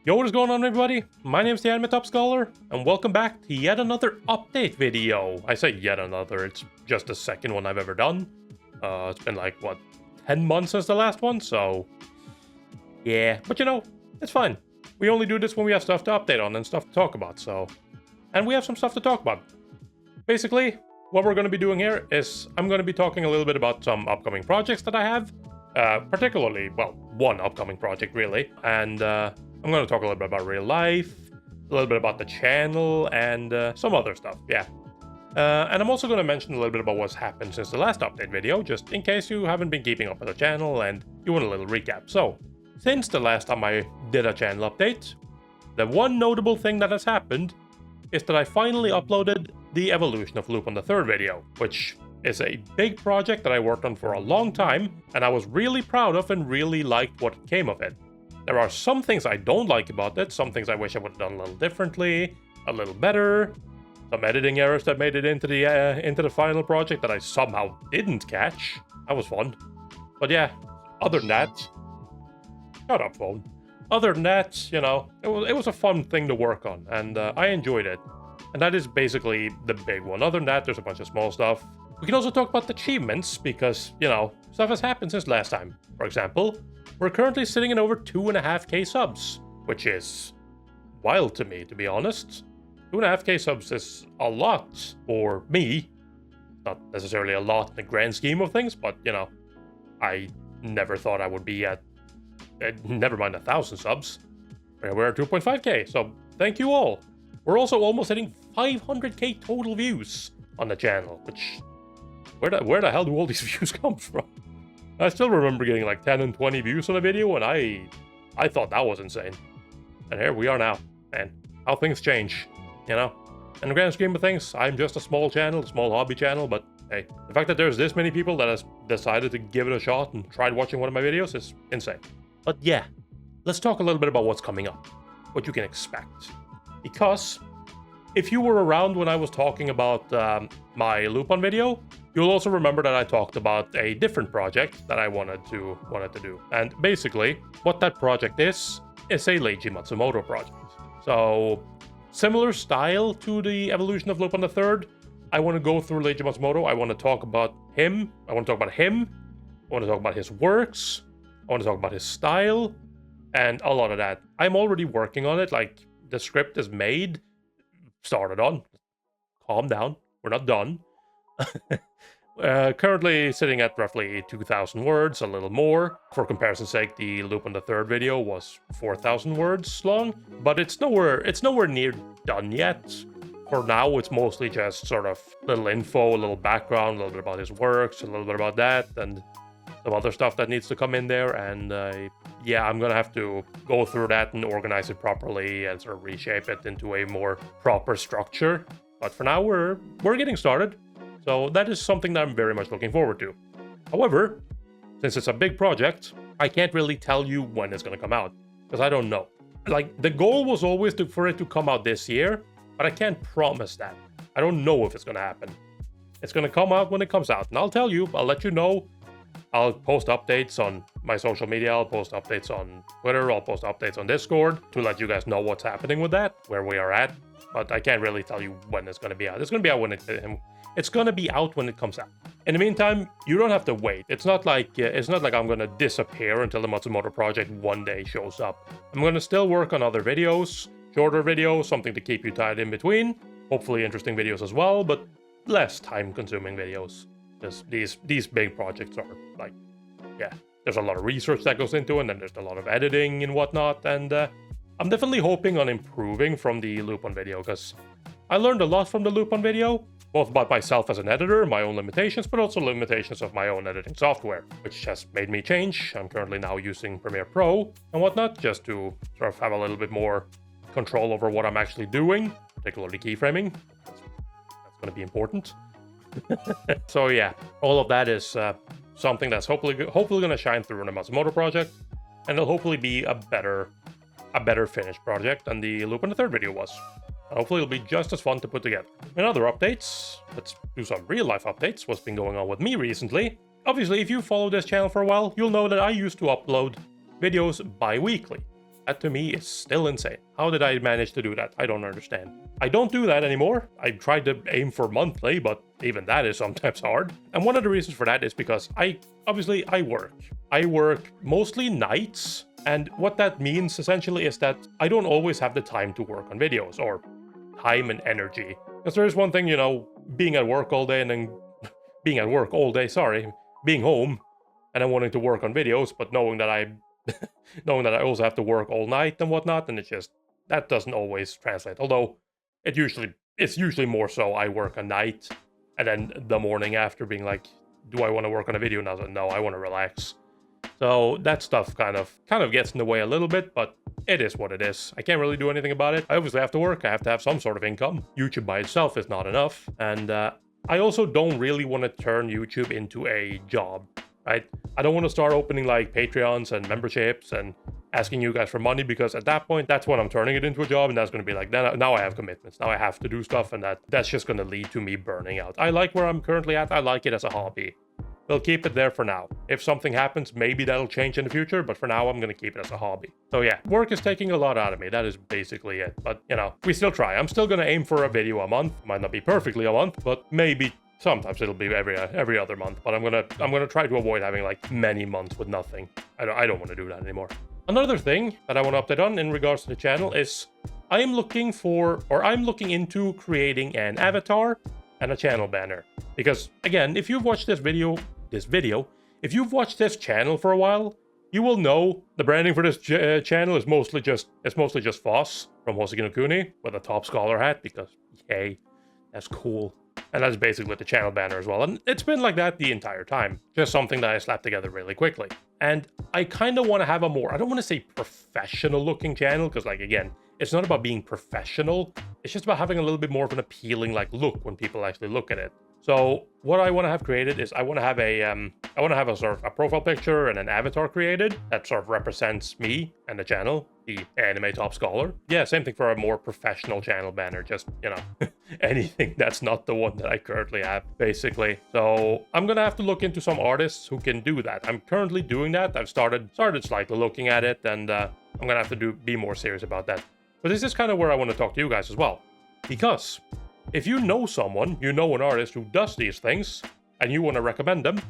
Yo, what is going on, everybody? My name is the Anime Top Scholar, and welcome back to yet another update video. I say yet another, it's just the second one I've ever done. It's been like, what, 10 months since the last one, so... yeah, but you know, it's fine. We only do this when we have stuff to update on and stuff to talk about, so... and we have some stuff to talk about. Basically, what we're going to be doing here is I'm going to be talking a little bit about some upcoming projects that I have. Particularly, well, one upcoming project, really. And I'm going to talk a little bit about real life, a little bit about the channel, and some other stuff, yeah. And I'm also going to mention a little bit about what's happened since the last update video, just in case you haven't been keeping up with the channel and you want a little recap. So, since the last time I did a channel update, the one notable thing that has happened is that I finally uploaded the Evolution of Lupin the Third video, which is a big project that I worked on for a long time, and I was really proud of and really liked what came of it. There are some things I don't like about it, some things I wish I would have done a little differently, a little better, some editing errors that made it into the final project that I somehow didn't catch. That was fun. But yeah, other than that... shut up, phone. Other than that, you know, it was a fun thing to work on, and I enjoyed it. And that is basically the big one. Other than that, there's a bunch of small stuff. We can also talk about the achievements, because, you know, stuff has happened since last time. For example, we're currently sitting in over 2.5k subs, which is wild to me, to be honest. 2.5k subs is a lot for me. Not necessarily a lot in the grand scheme of things, but, you know, I never thought I would be at, never mind 1,000 subs. We're at 2.5k, so thank you all. We're also almost hitting 500k total views on the channel, which... Where the hell do all these views come from? I still remember getting like 10 and 20 views on a video, and I thought that was insane. And here we are now, man. How things change, you know? In the grand scheme of things, I'm just a small channel, a small hobby channel, but hey, the fact that there's this many people that has decided to give it a shot and tried watching one of my videos is insane. But yeah, let's talk a little bit about what's coming up, what you can expect. Because if you were around when I was talking about my Lupin video, you'll also remember that I talked about a different project that I wanted to do. And basically, what that project is a Leiji Matsumoto project. So, similar style to the Evolution of Lupin III. I want to go through Leiji Matsumoto. I want to talk about him. I want to talk about him. I want to talk about his works. I want to talk about his style. And a lot of that. I'm already working on it. Like, the script is made. Started on. Calm down. We're not done. Currently sitting at roughly 2,000 words, a little more. For comparison's sake, the Lupin the Third video was 4,000 words long, but it's nowhere near done yet. For now, it's mostly just sort of little info, a little background, a little bit about his works, a little bit about that, and some other stuff that needs to come in there. And yeah, I'm gonna have to go through that and organize it properly and sort of reshape it into a more proper structure. But for now, we're getting started. So that is something that I'm very much looking forward to. However, since it's a big project, I can't really tell you when it's going to come out, because I don't know. Like, the goal was always for it to come out this year, but I can't promise that. I don't know if it's going to happen. It's going to come out when it comes out, and I'll tell you, I'll let you know. I'll post updates on my social media, I'll post updates on Twitter, I'll post updates on Discord to let you guys know what's happening with that, where we are at. But I can't really tell you when it's going to be out. It's going to be out when it's going to be out when it comes out. In the meantime, you don't have to wait. It's not like I'm going to disappear until the Matsumoto project one day shows up. I'm going to still work on other videos, shorter videos, something to keep you tied in between. Hopefully interesting videos as well, but less time-consuming videos. Because these big projects are like, yeah, there's a lot of research that goes into it, and then there's a lot of editing and whatnot, and I'm definitely hoping on improving from the Lupin video, because I learned a lot from the Lupin video, both about myself as an editor, my own limitations, but also limitations of my own editing software, which has made me change. I'm currently now using Premiere Pro and whatnot, just to sort of have a little bit more control over what I'm actually doing, particularly keyframing. That's going to be important. So yeah, all of that is something that's hopefully going to shine through in the Matsumoto project, and it'll hopefully be a better finished project than the Lupin the Third video was. Hopefully it'll be just as fun to put together. In other updates, let's do some real-life updates, what's been going on with me recently. Obviously, if you follow this channel for a while, you'll know that I used to upload videos bi-weekly. That to me is still insane. How did I manage to do that? I don't understand. I don't do that anymore. I tried to aim for monthly, but even that is sometimes hard. And one of the reasons for that is because I work. I work mostly nights. And what that means essentially is that I don't always have the time to work on videos, or time and energy. Because there is one thing, being at work all day and then being home and then wanting to work on videos, but knowing that I also have to work all night and whatnot, and that doesn't always translate. Although it's usually more so I work a night and then the morning after being like, do I want to work on a video? And I was like, no, I want to relax. So that stuff kind of gets in the way a little bit, but it is what it is. I can't really do anything about it. I obviously have to work. I have to have some sort of income. YouTube by itself is not enough. And I also don't really want to turn YouTube into a job, right? I don't want to start opening like Patreons and memberships and asking you guys for money, because at that point, that's when I'm turning it into a job, and that's going to be like, now I have commitments. Now I have to do stuff, and that's just going to lead to me burning out. I like where I'm currently at. I like it as a hobby. We'll keep it there for now. If something happens, maybe that'll change in the future, but for now, I'm going to keep it as a hobby. So yeah, work is taking a lot out of me. That is basically it. But, we still try. I'm still going to aim for a video a month. Might not be perfectly a month, but maybe sometimes it'll be every other month. But I'm gonna try to avoid having like many months with nothing. I don't want to do that anymore. Another thing that I want to update on in regards to the channel is I'm looking into creating an avatar and a channel banner. Because again, if you've watched this video, if you've watched this channel for a while, you will know the branding for this channel is mostly just Foss from Hoseki no Kuni with a top scholar hat, because yay, that's cool. And that's basically the channel banner as well. And it's been like that the entire time. Just something that I slapped together really quickly. And I kind of want to have a more, I don't want to say professional looking channel, because like, again, it's not about being professional. It's just about having a little bit more of an appealing like look when people actually look at it. So what I want to have created is I want to have a sort of a profile picture and an avatar created that sort of represents me and the channel, the Anime Top Scholar. Yeah, same thing for a more professional channel banner, just, anything that's not the one that I currently have, basically. So I'm gonna have to look into some artists who can do that. I'm currently doing that. I've started slightly looking at it, and I'm gonna have to be more serious about that. But this is kind of where I want to talk to you guys as well, because if you know someone, an artist who does these things, and you want to recommend them,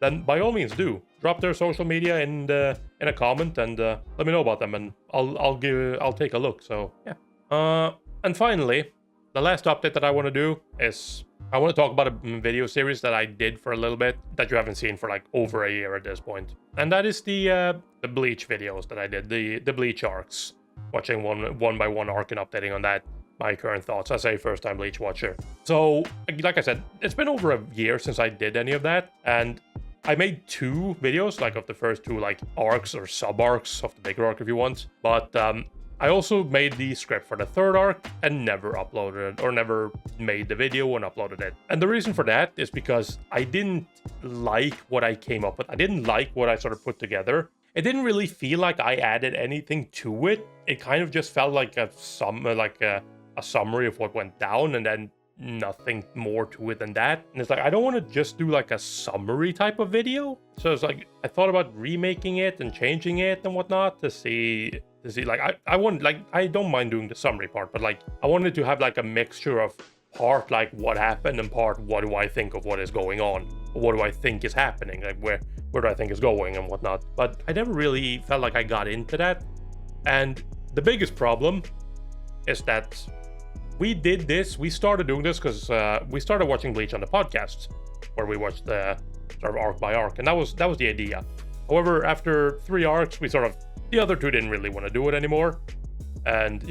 then by all means do. Drop their social media in a comment and let me know about them, and I'll take a look. So yeah. And finally, the last update that I want to do is I want to talk about a video series that I did for a little bit that you haven't seen for like over a year at this point, and that is the Bleach videos that I did, the Bleach arcs, watching one by one arc and updating on that. My current thoughts as a first-time Bleach watcher. So, like I said, it's been over a year since I did any of that, and I made 2 videos, like of the first 2 like arcs or sub-arcs of the bigger arc if you want, but I also made the script for the 3rd arc and never uploaded it, or never made the video and uploaded it. And the reason for that is because I didn't like what I came up with. I didn't like what I sort of put together. It didn't really feel like I added anything to it. It kind of just felt like a summary of what went down, and then nothing more to it than that. And it's like, I don't want to just do like a summary type of video. So it's like, I thought about remaking it and changing it and whatnot to see like, I don't mind doing the summary part, but like, I wanted to have like a mixture of part like what happened and part what do I think of what is going on, or what do I think is happening, like where do I think is going and whatnot. But I never really felt like I got into that. And the biggest problem is that we started doing this because we started watching Bleach on the podcast, where we watched the sort of arc by arc, and that was the idea. However, after 3 arcs, the other 2 didn't really want to do it anymore, and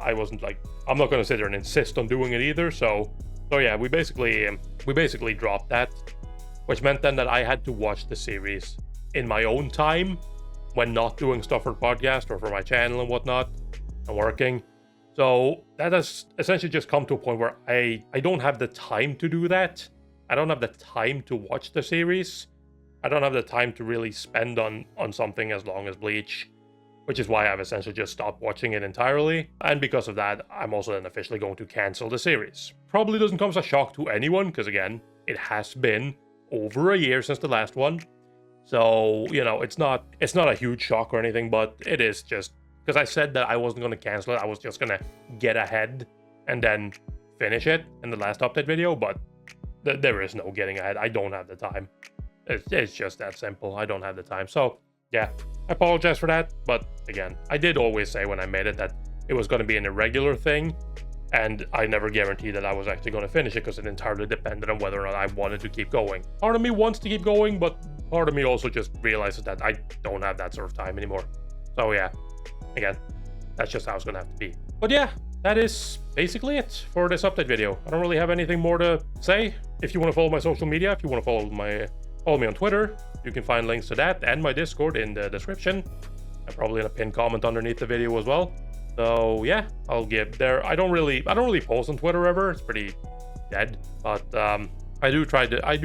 I wasn't like, I'm not going to sit there and insist on doing it either. So yeah, we basically dropped that, which meant then that I had to watch the series in my own time when not doing stuff for the podcast or for my channel and whatnot and working. So that has essentially just come to a point where I don't have the time to do that. I don't have the time to watch the series. I don't have the time to really spend on something as long as Bleach, which is why I've essentially just stopped watching it entirely. And because of that, I'm also then officially going to cancel the series. Probably doesn't come as a shock to anyone, because again, it has been over a year since the last one. So, it's not a huge shock or anything, but it is just because I said that I wasn't going to cancel it. I was just going to get ahead and then finish it in the last update video, but there is no getting ahead. I don't have the time. It's just that simple. I don't have the time. So yeah, I apologize for that. But again, I did always say when I made it that it was going to be an irregular thing, and I never guaranteed that I was actually going to finish it because it entirely depended on whether or not I wanted to keep going. Part of me wants to keep going, but part of me also just realizes that I don't have that sort of time anymore. So yeah, again, that's just how it's going to have to be. But yeah, that is basically it for this update video. I don't really have anything more to say. If you want to follow my social media, if you want to follow me on Twitter, you can find links to that and my Discord in the description. I'm probably in a pinned comment underneath the video as well. So yeah, I'll give there. I don't really post on Twitter ever. It's pretty dead. But I do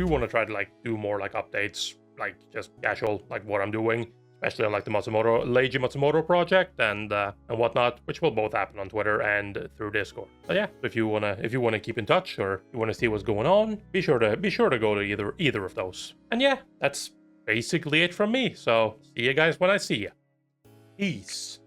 want to try to like do more like updates, like just casual, like what I'm doing, especially on like the Leiji Matsumoto project and whatnot, which will both happen on Twitter and through Discord. But yeah, if you wanna keep in touch or you wanna see what's going on, be sure to go to either of those. And yeah, that's basically it from me. So see you guys when I see you. Peace.